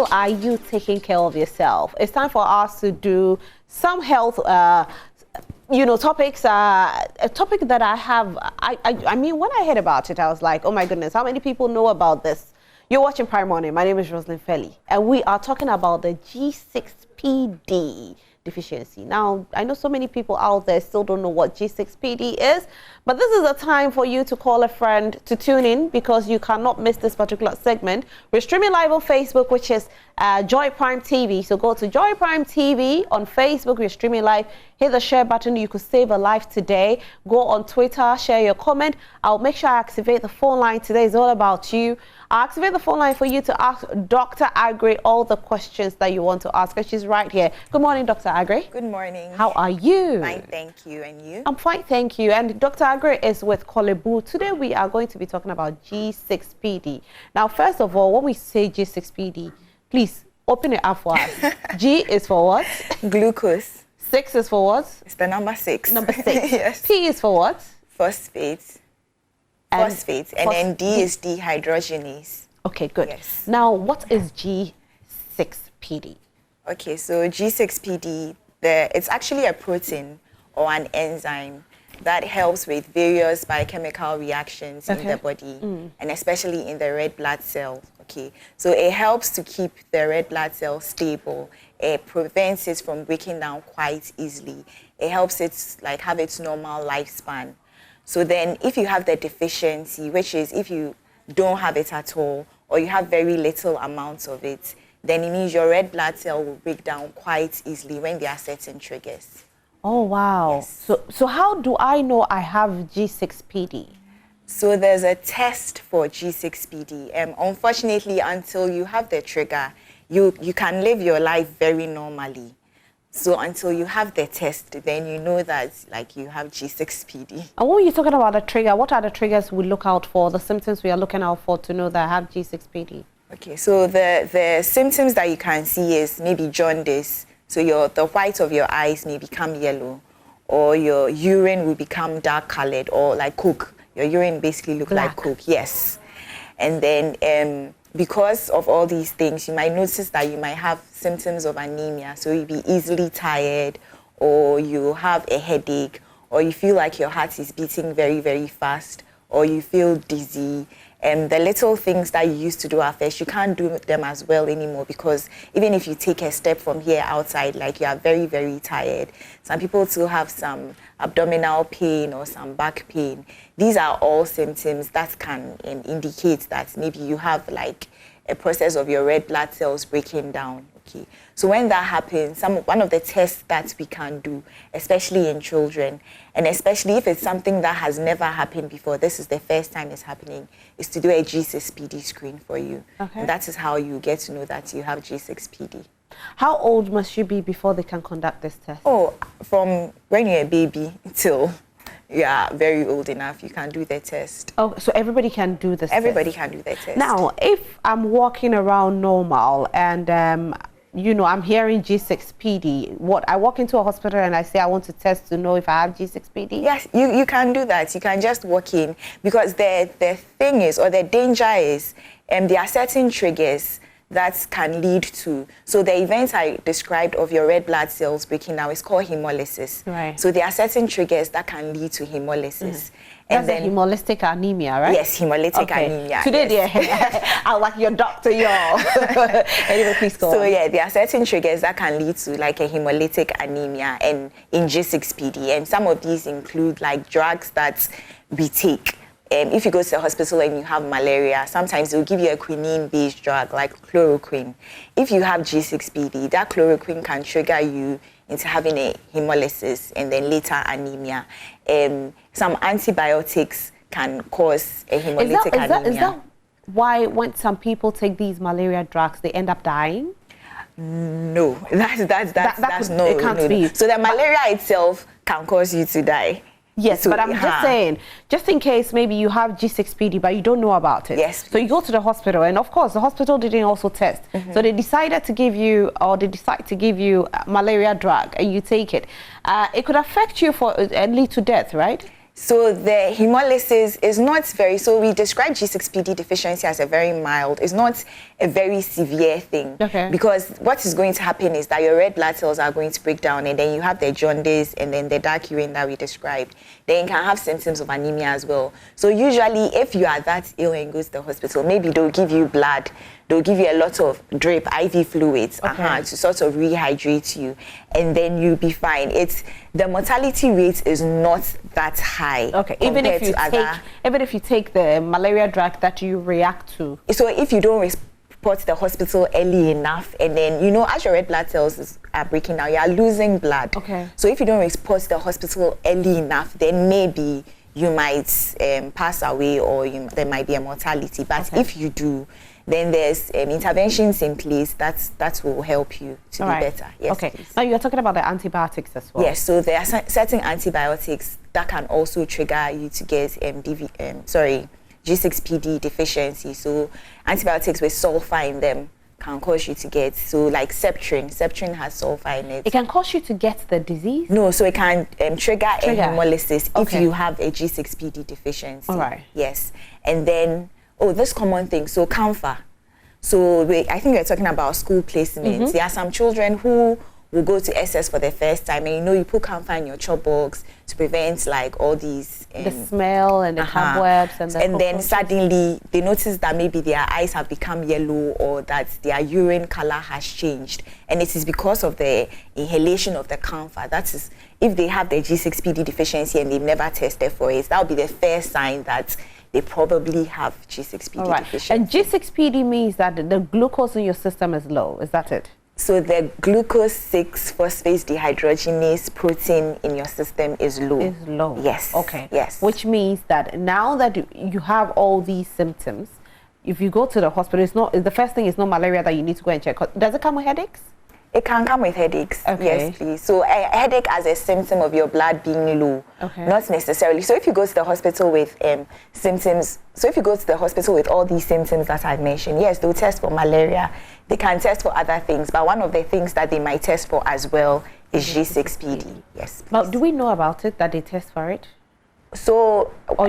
well are you taking care of yourself? It's time for us to do some health topics. A topic that I mean, when I heard about it, I was like, oh my goodness, how many people know about this? You're watching Prime Morning. My name is Roslyn Felly, and we are talking about the G6pd deficiency. Now, I know so many people out there still don't know what G6pd is, but this is a time for you to call a friend to tune in, because you cannot miss this particular segment. We're streaming live on Facebook, which is Joy Prime TV. So go to Joy Prime TV on Facebook. We're streaming live. Hit the share button. You could save a life today. Go on Twitter, share your comment. I'll make sure I activate the phone line. Today is all about you. I'll activate the phone line for you to ask Dr. Agri all the questions that you want to ask her. She's right here. Good morning, Dr. Agri. Good morning. How are you? Fine, thank you. And you? I'm fine, thank you. And Dr. Agri is with Kolebu. Today we are going to be talking about G6pd. Now, first of all, when we say G6pd, please open it up for us. G is for what? Glucose. 6 is for what? It's the number 6. Number 6. Yes. P is for what? Phosphate. And then D is dehydrogenase. Okay, good. Yes. Now, what is G6pd? Okay, so G6pd, it's actually a protein or an enzyme that helps with various biochemical reactions in the body, and especially in the red blood cell. Okay, so it helps to keep the red blood cell stable. It prevents it from breaking down quite easily. It helps it have its normal lifespan. So then if you have the deficiency, which is if you don't have it at all, or you have very little amounts of it, then it means your red blood cell will break down quite easily when there are certain triggers. Oh, wow. Yes. So how do I know I have G6pd? So there's a test for G6pd. Unfortunately, until you have the trigger, you can live your life very normally. So until you have the test, then you know that you have G6pd. And when you're talking about a trigger, what are the triggers we look out for, the symptoms we are looking out for to know that I have G6pd? Okay, so the symptoms that you can see is maybe jaundice. So the white of your eyes may become yellow, or your urine will become dark colored, or like coke. Your urine basically look like coke, yes. And then because of all these things, you might notice that you might have symptoms of anemia. So you'll be easily tired, or you have a headache, or you feel like your heart is beating very, very fast, or you feel dizzy. And the little things that you used to do at first, you can't do them as well anymore, because even if you take a step from here outside, you are very, very tired. Some people still have some abdominal pain or some back pain. These are all symptoms that can indicate that maybe you have a process of your red blood cells breaking down. Okay. So when that happens, one of the tests that we can do, especially in children, and especially if it's something that has never happened before, this is the first time it's happening, is to do a G6pd screen for you. Okay. And that is how you get to know that you have G6pd. How old must you be before they can conduct this test? Oh, from when you're a baby till you are very old enough, you can do the test. Oh, so everybody can do this Everybody test? can do the test. Now, if I'm walking around normal and I'm hearing G6pd, I walk into a hospital and I say I want to test to know if I have G6pd? Yes, you can do that. You can just walk in, because the thing is, or the danger is, there are certain triggers that can lead to, so the events I described of your red blood cells breaking down is called hemolysis. Right. So there are certain triggers that can lead to hemolysis. And that's then hemolytic anemia, right? Yes, hemolytic anemia. Today, yes. I like your doctor, y'all. Anyway, please go on. So yeah, there are certain triggers that can lead to a hemolytic anemia and in G6pd, and some of these include drugs that we take. If you go to the hospital and you have malaria, sometimes they'll give you a quinine-based drug like chloroquine. If you have G6pd, that chloroquine can trigger you into having a hemolysis and then later anemia. Some antibiotics can cause a hemolytic anemia. Is that why when some people take these malaria drugs, they end up dying? No, that's no. It can't be. So the malaria itself can cause you to die. Yes, so, but I'm just saying, just in case maybe you have G6pd, but you don't know about it. Yes. So you go to the hospital, and of course, the hospital didn't also test. So they decided to give you, or they decide to give you a malaria drug, and you take it. It could affect you and lead to death, right? So the hemolysis is not very, so we describe G6pd deficiency as a very mild, it's not a very severe thing. Okay. Because what is going to happen is that your red blood cells are going to break down, and then you have the jaundice and then the dark urine that we described. Then you can have symptoms of anemia as well. So usually if you are that ill and go to the hospital, maybe they'll give you blood, they'll give you a lot of drip, IV fluids, to sort of rehydrate you, and then you'll be fine. The mortality rate is not that high. Okay, even if you take the malaria drug that you react to. So if you don't report to the hospital early enough, and then, you know, as your red blood cells are breaking down, you are losing blood. Okay. So if you don't report to the hospital early enough, then maybe you might pass away, or there might be a mortality. But if you do, then there's interventions in place that will help you to be better. Yes, okay. Please. Now you're talking about the antibiotics as well. Yes, so there are certain antibiotics that can also trigger you to get G6pd deficiency. So antibiotics with sulfur in them can cause you to get, so like Septrin has sulfur in it. It can cause you to get the disease? No, so it can trigger a hemolysis if you have a G6pd deficiency. All right. Yes. And then, this common thing, so camphor. So I think we're talking about school placements. There are some children who will go to SS for the first time, and you put camphor in your chop box to prevent like all these the smell and the cobwebs and then suddenly they notice that maybe their eyes have become yellow, or that their urine color has changed, and it is because of the inhalation of the camphor. That is, if they have the G6pd deficiency and they've never tested for it, that would be the first sign that they probably have G6pd deficiency. And G6pd means that the glucose in your system is low. Is that it? So the glucose 6-phosphate dehydrogenase protein in your system is low. Is low. Yes. Okay. Yes. Which means that now that you have all these symptoms, if you go to the hospital, the first thing is not malaria that you need to go and check. Does it come with headaches? It can come with headaches. Okay. Yes, please. So a headache as a symptom of your blood being low, not necessarily. So if you go to the hospital with symptoms, so if you go to the hospital with all these symptoms that I've mentioned, yes, they'll test for malaria. They can test for other things, but one of the things that they might test for as well is G6pd. Yes, please. But do we know about it, that they test for it? So the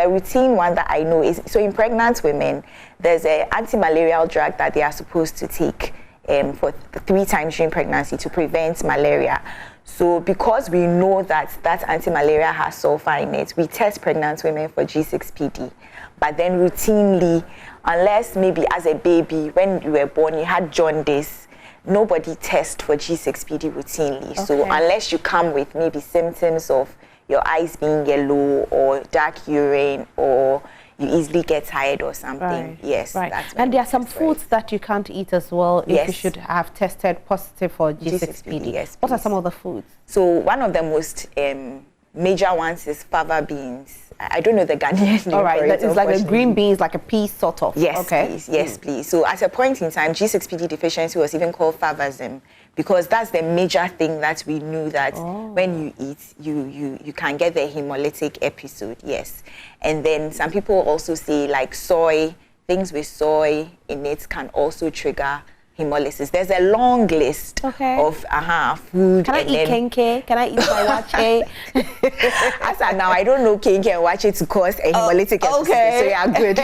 routine one that I know is, so in pregnant women, there's an anti-malarial drug that they are supposed to take for 3 times during pregnancy to prevent malaria. So because we know that anti-malaria has sulfur in it, we test pregnant women for G6pd. But then routinely, unless maybe as a baby, when you were born, you had jaundice, nobody tests for G6pd routinely. Okay. So unless you come with maybe symptoms of your eyes being yellow or dark urine, or you easily get tired or something. Yes. Right. And there are some foods that you can't eat as well if you should have tested positive for G6pd. Yes. What are some of the foods? So one of the most major ones is fava beans. I don't know the Ghanaian name. All right, that is like a green beans, like a pea sort of. Yes, please. Yes, please. So at a point in time, G6pd deficiency was even called favasm, because that's the major thing that we knew, that when you eat, you can get the hemolytic episode. Yes. And then some people also say like soy, things with soy in it can also trigger hemolysis. There's a long list of food. Can I eat kenke? Can I eat wache? As of now, I don't know kenke and wache to cause a hemolytic episode. So you are good.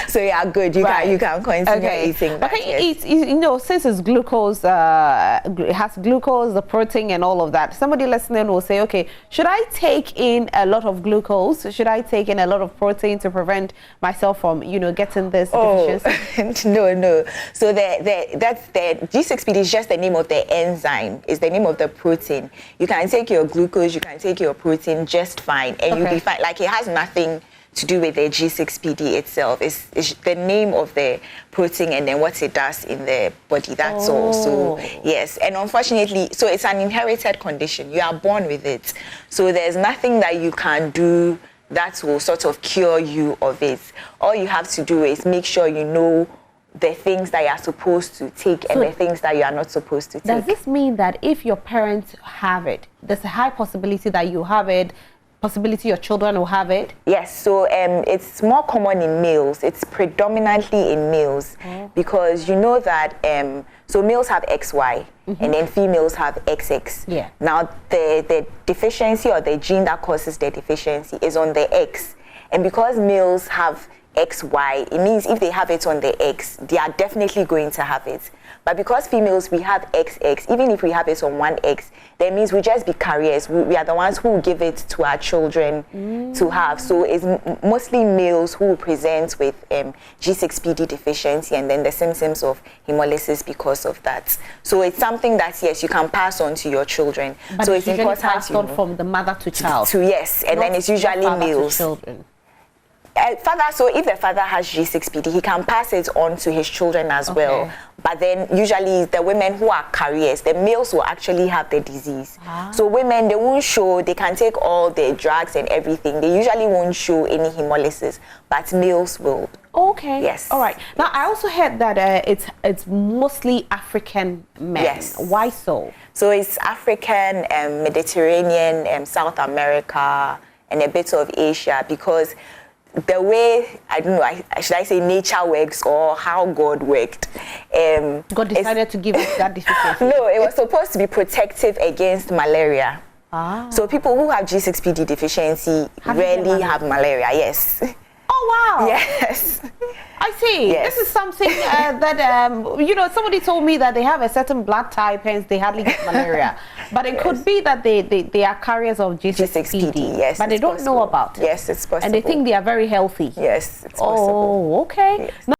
So you are good. You can continue eating that. Okay, since it's glucose, it has glucose, the protein, and all of that. Somebody listening will say, okay, should I take in a lot of glucose? Should I take in a lot of protein to prevent myself from, getting this deficiency? No. So that's the G6pd is just the name of the enzyme, is the name of the protein. You can take your glucose, you can take your protein just fine, and you'll be fine. Like, it has nothing to do with the G6pd itself. It's the name of the protein and then what it does in the body. That's all. So yes, and unfortunately, so it's an inherited condition. You are born with it. So there's nothing that you can do that will sort of cure you of it. All you have to do is make sure you know the things that you are supposed to take and the things that you are not supposed to take. Does this mean that if your parents have it, there's a high possibility that you have it possibility your children will have it? Yes, so it's more common in males. It's predominantly in males because you know that so males have XY and then females have XX. Yeah. Now the deficiency or the gene that causes the deficiency is on the X, and because males have XY, it means if they have it on the X, they are definitely going to have it. But because females, we have XX, even if we have it on one X, that means we just be carriers. We are the ones who will give it to our children to have. So it's mostly males who present with G6pd deficiency and then the symptoms of hemolysis because of that. So it's something that, yes, you can pass on to your children. But so it's important passed on from the mother to child. Yes, and then it's usually males. Children. Father, so if the father has G6pd, he can pass it on to his children as well. But then usually the women who are carriers, the males will actually have the disease. So women, they won't show, they can take all the drugs and everything. They usually won't show any hemolysis, but males will. Okay. Yes. All right. Now, I also heard that it's mostly African men. Yes. Why so? So it's African, Mediterranean, South America, and a bit of Asia, because the way, I don't know, should I say nature works or how God worked. God decided to give us that deficiency. No, it was supposed to be protective against malaria. So people who have G6pd deficiency rarely have malaria, yes. Oh, wow. Yes. I see. Yes. This is something that, you know, somebody told me that they have a certain blood type, hence they hardly get malaria. But it could be that they are carriers of G6pd. Yes. But they don't know about it. Yes, it's possible. And they think they are very healthy. Yes, it's possible. Oh, okay. Yes.